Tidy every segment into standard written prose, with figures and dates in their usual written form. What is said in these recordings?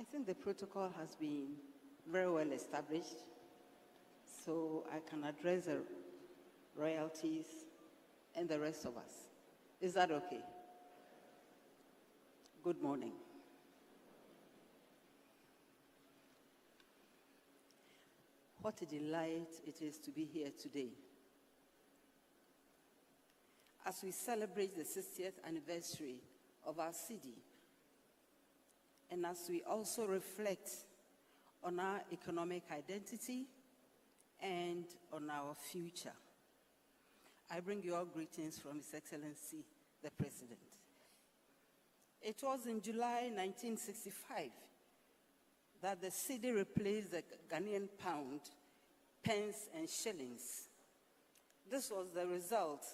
I think the protocol has been very well established, so I can address the royalties and the rest of us. Is that okay? Good morning. What a delight it is to be here today as we celebrate the 60th anniversary of our Cedi, and as we also reflect on our economic identity and on our future. I bring you all greetings from His Excellency, the President. It was in July 1965 that the Cedi replaced the Ghanaian pound, pence, and shillings. This was the result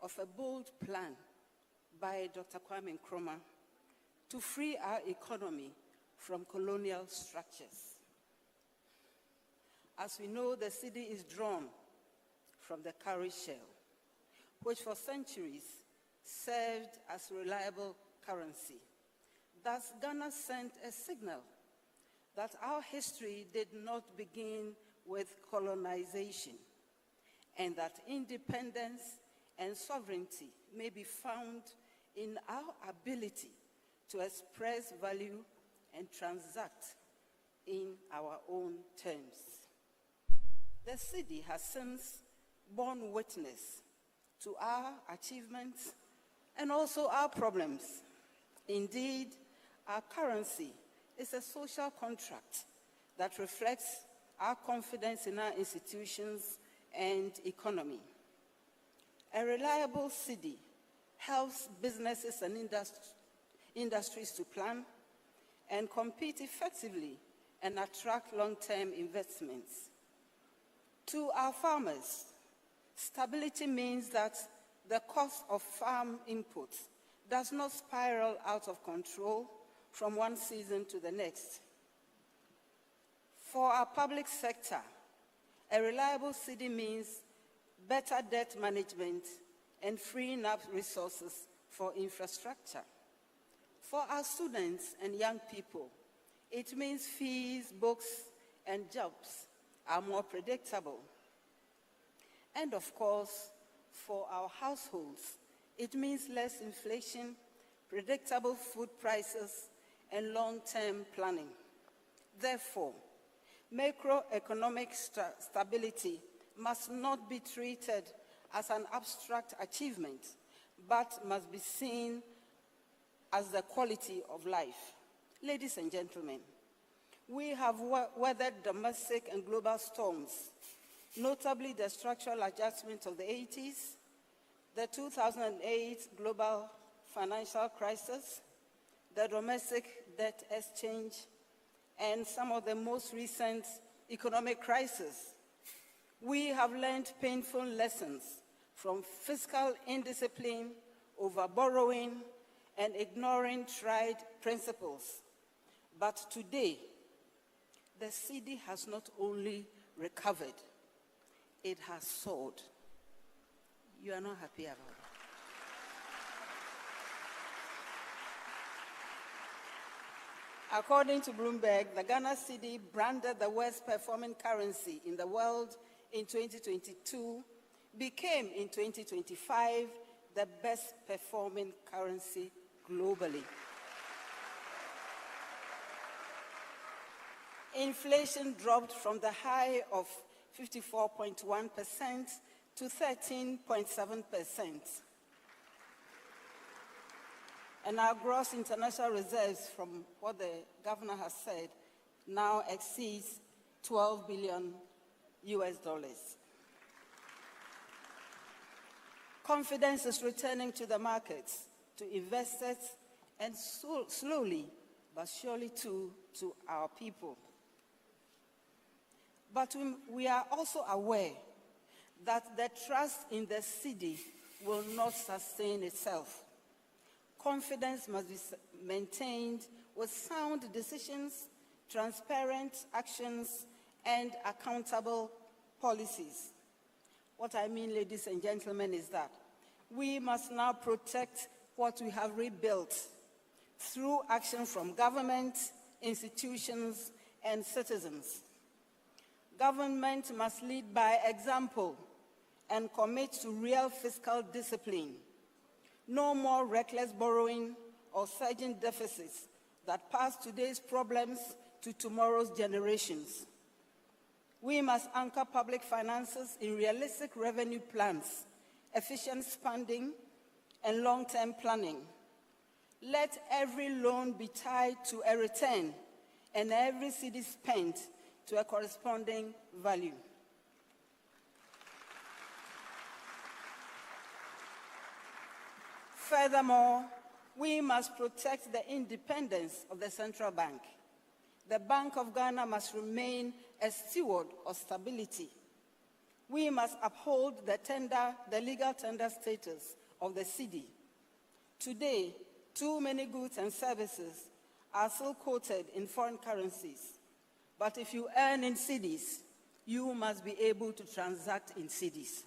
of a bold plan by Dr. Kwame Nkrumah to free our economy from colonial structures. As we know, the Cedi is drawn from the cowrie shell, which for centuries served as reliable currency. Thus, Ghana sent a signal that our history did not begin with colonization, and that independence and sovereignty may be found in our ability to express value and transact in our own terms. The Cedi has since borne witness to our achievements and also our problems. Indeed, our currency is a social contract that reflects our confidence in our institutions and economy. A reliable Cedi helps businesses and industries to plan and compete effectively and attract long-term investments. To our farmers, stability means that the cost of farm inputs does not spiral out of control from one season to the next. For our public sector, a reliable Cedi means better debt management and freeing up resources for infrastructure. For our students and young people, it means fees, books, and jobs are more predictable. And of course, for our households, it means less inflation, predictable food prices, and long-term planning. Therefore, macroeconomic stability must not be treated as an abstract achievement, but must be seen as the quality of life. Ladies and gentlemen, we have weathered domestic and global storms, notably the structural adjustment of the 80s, the 2008 global financial crisis, the domestic debt exchange, and some of the most recent economic crises. We have learned painful lessons from fiscal indiscipline, over borrowing, and ignoring tried principles. But today, the Cedi has not only recovered, it has soared. You are not happy about it. According to Bloomberg, the Ghana Cedi, branded the worst performing currency in the world in 2022, became in 2025 the best performing currency globally. Inflation dropped from the high of 54.1% to 13.7%. And our gross international reserves, from what the governor has said, now exceeds $12 billion. Confidence is returning to the markets, to investors, and slowly but surely to our people. But we are also aware that the trust in the Cedi will not sustain itself. Confidence must be maintained with sound decisions, transparent actions, and accountable policies. What I mean, ladies and gentlemen, is that we must now protect what we have rebuilt through action from government, institutions, and citizens. Government must lead by example and commit to real fiscal discipline. No more reckless borrowing or surging deficits that pass today's problems to tomorrow's generations. We must anchor public finances in realistic revenue plans, efficient spending, and long-term planning. Let every loan be tied to a return and every cedi spent to a corresponding value. Furthermore, we must protect the independence of the central bank. The Bank of Ghana must remain a steward of stability. We must uphold the legal tender status of the cedi. Today, too many goods and services are still quoted in foreign currencies. But if you earn in cedis, you must be able to transact in cedis.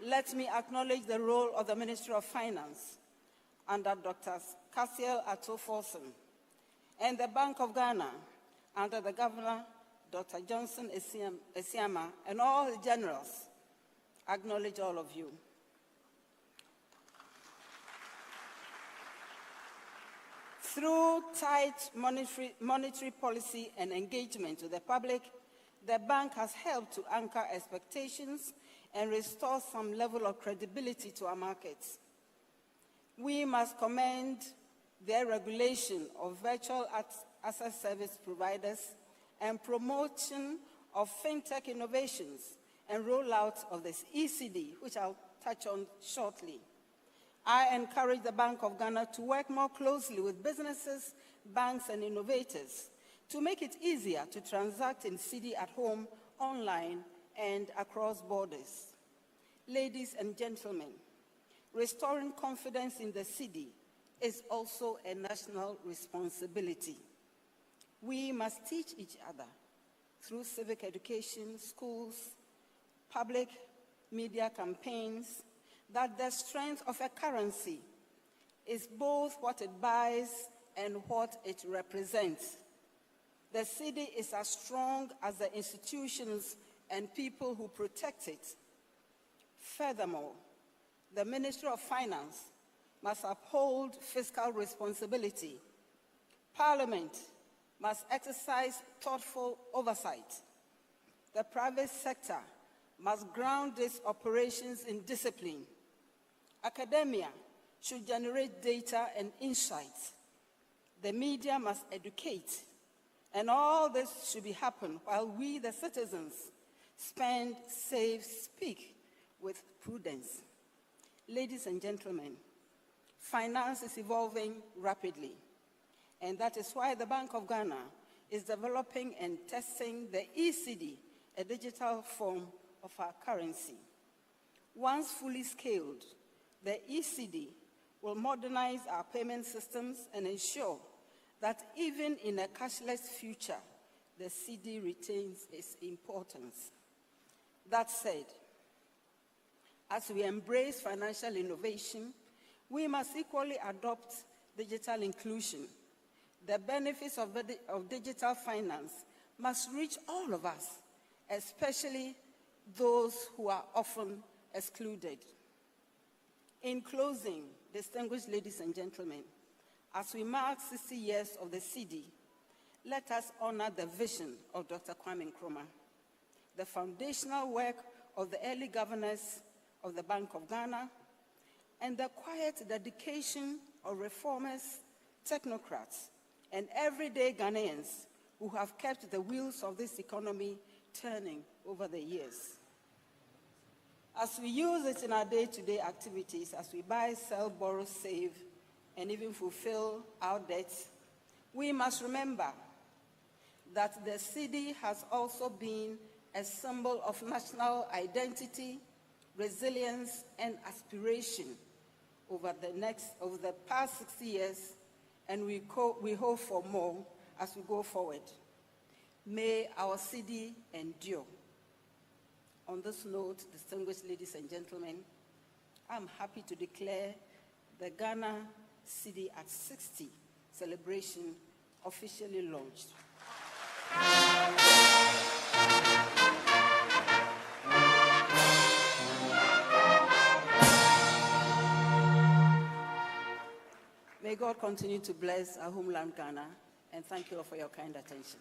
Let me acknowledge the role of the Ministry of Finance under Dr. Cassiel Ato-Forson and the Bank of Ghana under the Governor, Dr. Johnson Esiama, and all the generals. Acknowledge all of you. Through tight monetary policy and engagement with the public, the bank has helped to anchor expectations and restore some level of credibility to our markets. We must commend their regulation of virtual asset service providers and promotion of fintech innovations and rollout of this ECD, which I'll touch on shortly. I encourage the Bank of Ghana to work more closely with businesses, banks, and innovators to make it easier to transact in cedi at home, online, and across borders. Ladies and gentlemen, restoring confidence in the cedi is also a national responsibility. We must teach each other through civic education, schools, public media campaigns, that the strength of a currency is both what it buys and what it represents. The cedi is as strong as the institutions and people who protect it. Furthermore, the Ministry of Finance must uphold fiscal responsibility. Parliament must exercise thoughtful oversight. The private sector must ground its operations in discipline. Academia should generate data and insights. The media must educate. And all this should be happening while we, the citizens, spend, save, speak with prudence. Ladies and gentlemen, finance is evolving rapidly, and that is why the Bank of Ghana is developing and testing the ECD, a digital form of our currency. Once fully scaled, the ECD will modernize our payment systems and ensure that even in a cashless future, the cedi retains its importance. That said, as we embrace financial innovation, we must equally adopt digital inclusion. The benefits of digital finance must reach all of us, especially those who are often excluded. In closing, distinguished ladies and gentlemen, as we mark 60 years of the cedi, let us honor the vision of Dr. Kwame Nkrumah, the foundational work of the early governors of the Bank of Ghana, and the quiet dedication of reformers, technocrats, and everyday Ghanaians who have kept the wheels of this economy turning over the years. As we use it in our day-to-day activities, as we buy, sell, borrow, save, and even fulfill our debts, we must remember that the cedi has also been a symbol of national identity, resilience, and aspiration over the past 60 years, and we hope for more as we go forward. May our cedi endure. On this note, distinguished ladies and gentlemen, I'm happy to declare the Ghana Cedi at 60 celebration officially launched. May God continue to bless our homeland Ghana, and thank you all for your kind attention.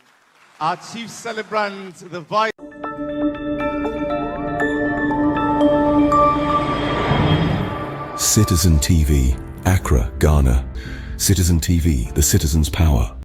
Our chief celebrant, the vice. Citizen TV, Accra, Ghana. Citizen TV, the citizen's power.